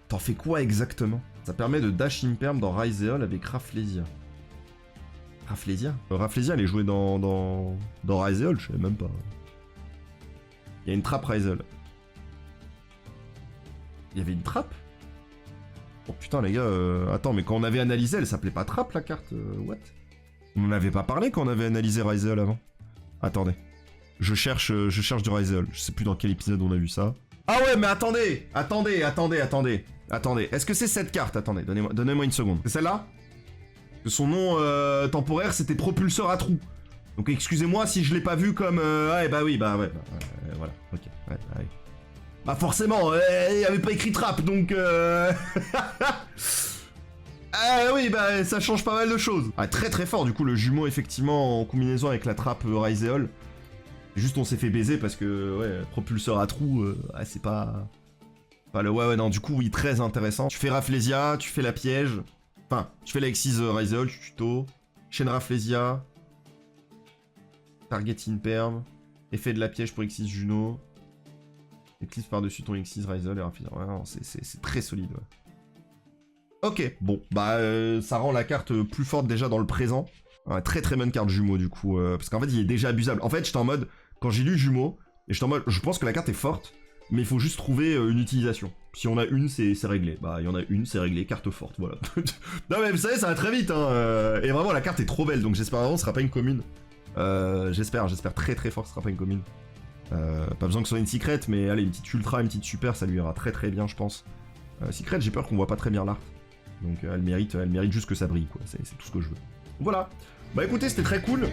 T'en fais quoi exactement? Ça permet de dash imperm dans Ryzeol avec Rafflesia. Rafflesia Rafflesia, elle est jouée dans Ryzeol, je sais même pas. Il y a une trappe Ryzeol. Il y avait une trappe? Oh putain les gars, attends, mais quand on avait analysé, elle s'appelait pas trappe la carte, what? On n'en avait pas parlé quand on avait analysé Ryzeol avant. Attendez. Je cherche du Ryzeol, je sais plus dans quel épisode on a vu ça. Ah ouais, mais attendez. Est-ce que c'est cette carte? Attendez, donnez-moi une seconde. C'est celle-là? Son nom temporaire, c'était propulseur à trous. Donc excusez-moi si je l'ai pas vu comme... voilà, ok. Ouais. Bah forcément, il n'y avait pas écrit trap, donc... oui, bah ça change pas mal de choses. Ah, très très fort, du coup, le jumeau, effectivement, en combinaison avec la trappe Ryzeol. Juste on s'est fait baiser parce que, ouais, propulseur à trous, c'est pas... le... Ouais, non, du coup, oui, très intéressant. Tu fais Rafflesia, tu fais la piège. Enfin, tu fais la X6 Ryzeol, tu tuto. Chaîne Rafflesia. Target Imperm. Effet de la piège pour X6 Juno. Éclipse par-dessus ton X6 Ryzeol et Rafflesia. Ouais, non, c'est très solide, ouais. Ok, bon, bah, ça rend la carte plus forte déjà dans le présent. Ouais, très très bonne carte jumeau, du coup. Parce qu'en fait, il est déjà abusable. En fait, j'étais en mode... Quand j'ai lu jumeau, et j'étais en mode... Je pense que la carte est forte. Mais il faut juste trouver une utilisation. Si on a une, c'est réglé. Bah, il y en a une, c'est réglé. Carte forte, voilà. Non, mais vous savez, ça va très vite, hein. Et vraiment, la carte est trop belle, donc j'espère vraiment que ce sera pas une commune. J'espère très très fort que ce sera pas une commune. Pas besoin que ce soit une secret, mais allez, une petite ultra, une petite super, ça lui ira très très bien, je pense. Secret, j'ai peur qu'on voit pas très bien l'art. Donc elle mérite juste que ça brille, quoi. C'est tout ce que je veux. Voilà. Bah écoutez, c'était très cool.